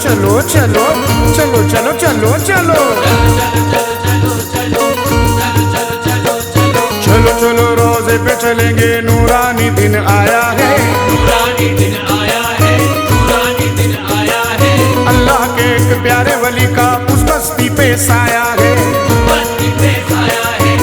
चलो चलो चलो चलो चलो चलो चलो चलो रोजे पे चलेंगे, नूरानी दिन आया है, नूरानी दिन आया है, नूरानी दिन आया है। अल्लाह के एक प्यारे वली का उस बस्ती पे साया है, बस्ती पे साया है,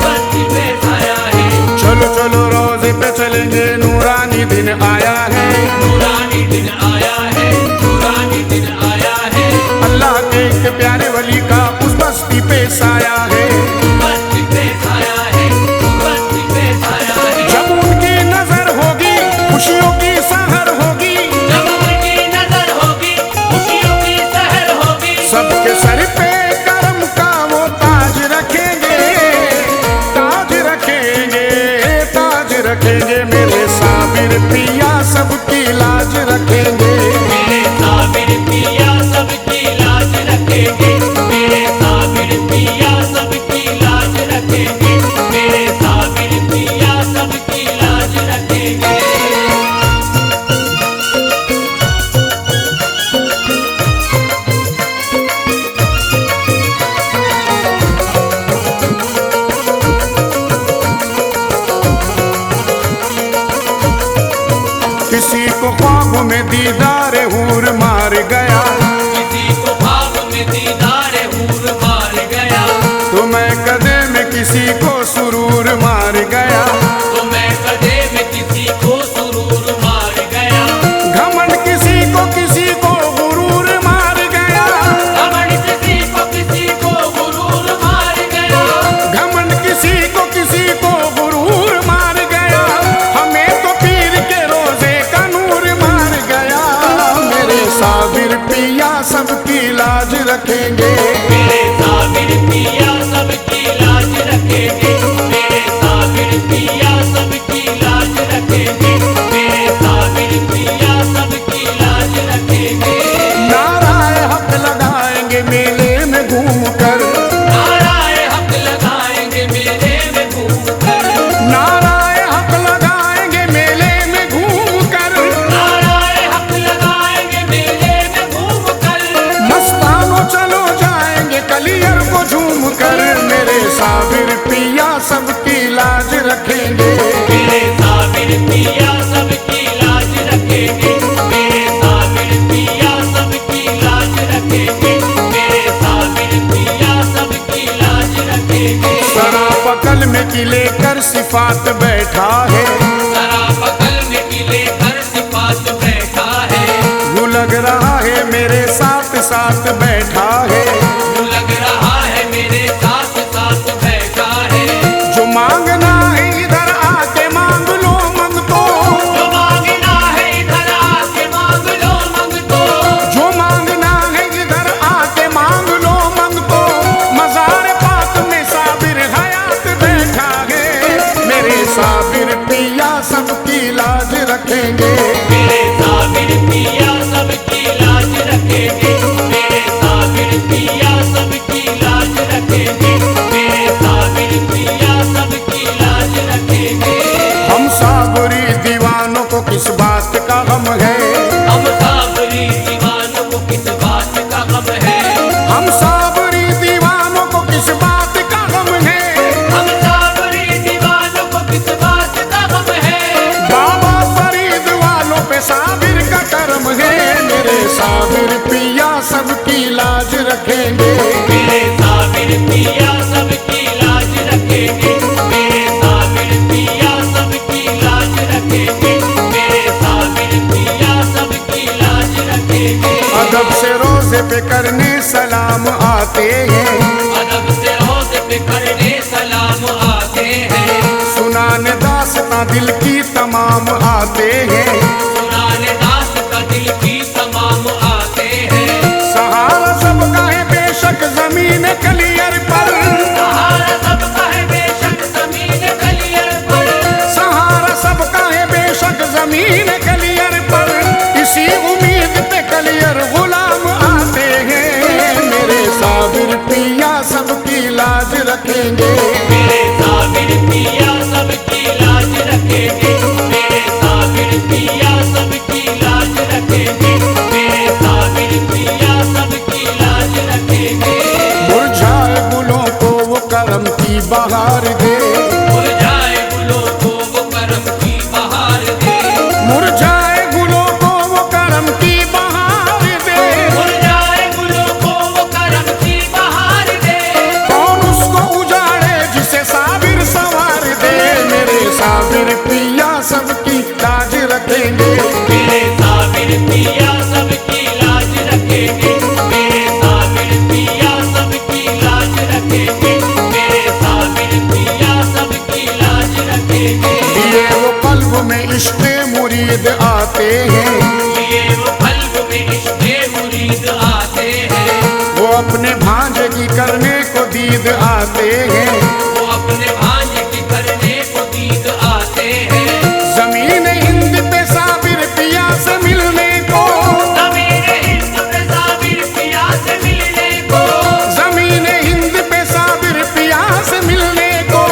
बस्ती पे साया है। चलो चलो रोजे पे चलेंगे, नूरानी दिन आया है, नूरानी दिन आया है, नूरानी दिन आया है। अल्लाह के एक प्यारे वली का उस बस्ती पे साया है, बस्ती पे साया है, बस्ती पे साया है। जब उनकी नजर होगी खुशियों की सहर होगी, जब उनकी नजर होगी खुशियों की सहर होगी। सबके सर पे करम का वो ताज रखेंगे, ताज रखेंगे, ताज रखेंगे। मेरे साबिर पिया सबकी लाज रखेंगे, मेरे साबिर पिया सबकी लाज रखेंगे, मेरे साबिर पिया सबकी लाज रखेंगे, मेरे साबिर पिया सबकी लाज रखेंगे। किसी को ख्वाब में दीदार हूर मार गया, किसी को ख्वाब में दीदार हूर मार गया, तो मैं कदे में किसी को सुरूर मार गया, तो मैं कदे में किसी को सुरूर मार गया। घमंड किसी को गुरूर मार गया, घमंड किसी को गुरूर मार गया, घमंड किसी को गुरूर मार गया। हमें तो पीर के रोजे का नूर मार गया, मेरे साबिर पिया सबकी लाज रखेंगे, मेरे साबिर पिया सबकी लाज रखेंगे, मेरे साबिर पिया सबकी लाज रखेंगे, मेरे साबिर पिया सबकी लाज रखेंगे। नाराए हक लगाएंगे मेले में घूम कर, नाराए हक लगाएंगे मेले में घूम कर, नाराए हक लगाएंगे मेले में घूम कर, नाराए हक लगाएंगे मेले में घूम कर। मस्तानो चलो जाएंगे कलियर को झूम कर, मेरे साबिर पिया सबकी लाज रखेंगे, मेरे साबिर पिया सबकी लाज रखेंगे, मेरे साबिर पिया सबकी लाज रखेंगे, मेरे साबिर पिया सबकी लाज रखेंगे। सरापकल में किले कर सिफात बैठा है, सरापकल में किले कर सिफात बैठा है, वो लग रहा है मेरे साथ साथ बैठा है, यूं लग रहा है मेरे साथ साथ बैठा है। जो मांगना है इधर आके मांग लो मंग तो, जो मांगना है इधर आके मांग लो मंग तो, जो मांगना है इधर आके मांग लो मंग तो। मजार पाक में साबिर हयात बैठा है, मेरे साबिर पिया सबकी लाज रखेंगे, मेरे साबिर पिया सबकी लाज रखेंगे, मेरे साबिर पिया सबकी लाज रखेंगे, मेरे साबिर पिया सबकी लाज रखेंगे। हम साबरी दीवानों को किस बात का गम है, हम साबरी दीवानों को किस बात का गम है, हम साबरी दीवानों को किस बात का गम है। हम साबरी दीवानों को किस बात का गम है। बाबा फरीद वालों पे साबिर का करम है, मेरे साबिर पिया सबकी लाज रखेंगे, मेरे साबिर पिया सबकी लाज रखेंगे, मेरे साबिर पिया सबकी लाज रखेंगे, मेरे साबिर पिया सबकी लाज रखेंगे। अदब से रोजे पे करने सलाम आते हैं, अदब से रोज़े पे करने सलाम आते हैं, सुनाने दास्तां दिल की तमाम आते हैं, सुनाने जमीन कलियर पर इसी उम्मीद पे कलियर गुलाम आते हैं। मेरे साबिर पिया सबकी लाज रखेंगे, मेरे साबिर पिया सबकी लाज रखेंगे, मेरे साबिर पिया सबकी लाज रखेंगे, मेरे साबिर पिया सबकी लाज रखेंगे। मुरझाए गुलों को वो करम की बहार दे, मुरझाए गुलों को वो करम की बहार दे, मुरझाए गुलों को वो करम की बहार दे। मुरझाए गुलों को वो करम की बहार दे। कौन उसको उजाड़े जिसे साबिर सवार दे। मेरे साबिर पिया सबकी लाज रखेंगे, मेरे साबिर पिया सबकी लाज रखेंगे, मेरे साबिर पिया सबकी लाज रखेंगे, मेरे साबिर पिया सबकी लाज रखेंगे। ये वो कल्ब में इश्क़ मुरीद आते हैं, ये वो कल्ब में इश्क़ मुरीद आते हैं, वो अपने भांजे की करने को दीद आते हैं। वो अपने भांजे की करने को दीद आते हैं। जमीन हिंद पे साबिर पिया से मिलने को, ज़मीन हिंद पे साबिर पिया से मिलने को, जमीन हिंद पे साबिर पिया से मिलने को,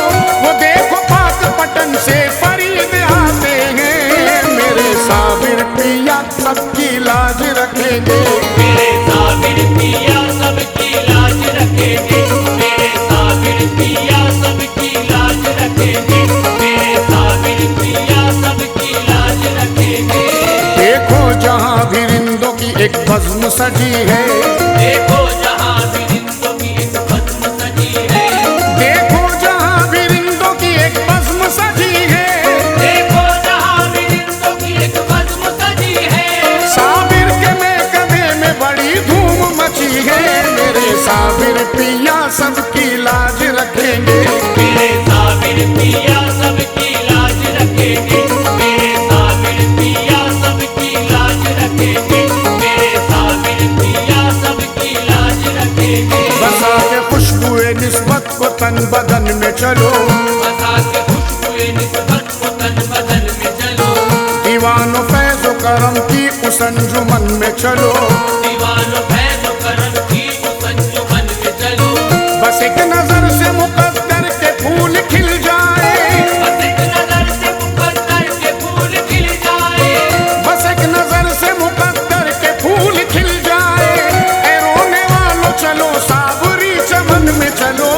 वो देखो पाक पटन से फरीद आते हैं। मेरे साबिर पिया सबकी लाज रखेंगे, मेरे साबिर पिया सबकी लाज रखेंगे, मेरे साबिर पिया सबकी लाज रखेंगे, मेरे साबिर पिया सबकी लाज रखेंगे। देखो जहाँ भी रिंदों की एक बज़्म सजी है, देखो जहाँ भी रिंदों की एक बज़्म सजी है, देखो जहाँ भी रिंदों की एक बज़्म सजी है। देखो जहाँ भी रिंदों की एक बज़्म सजी है। साबिर के महकमे में बड़ी धूम मची है। मेरे साबिर पिया सबकी लाज रखेंगे, मेरे साबिर पिया सबकी लाज रखेंगे, मेरे साबिर पिया सबकी लाज रखेंगे, मेरे साबिर पिया सबकी लाज रखेंगे। बसा के खुशबुए निस्बत को तन बदन में चलो, बसा के खुशबुए निस्बत को तन बदन में चलो, दीवानो फैज़ो करम की उस अंजुमन में चलो। दीवानो फैज़ो करम की उस अंजुमन में चलो। बस एक नजर से मुकद्दर के फूल खिल जाए, बस एक नज़र से मुकद्दर के फूल खिल जाए, बस एक नजर से मुकद्दर के फूल खिल जाए। ऐ रोने वालों चलो साबरी चमन में चलो।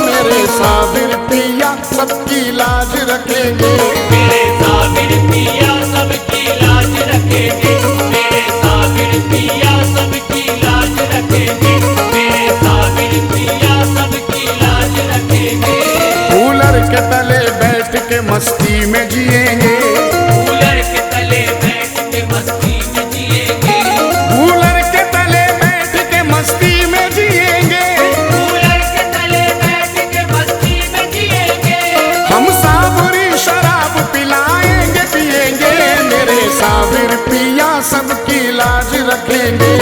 मेरे साबिर पिया सबकी लाज रखेंगे, मेरे साबिर पिया सबकी लाज रखेंगे, मेरे साबिर पिया सबकी लाज रखेंगे, मेरे साबिर पिया सबकी लाज रखेंगे। कूलर के तले बैठ के मस्ती में जिएंगे, कूलर के तले बैठ के मस्ती में जिएंगे, कूलर के तले बैठ के मस्ती में जिएंगे। कूलर के तले बैठ के मस्ती में जिएंगे। हम साबरी शराब पिलाएंगे पिएंगे। मेरे साबिर पिया सबकी लाज रखेंगे,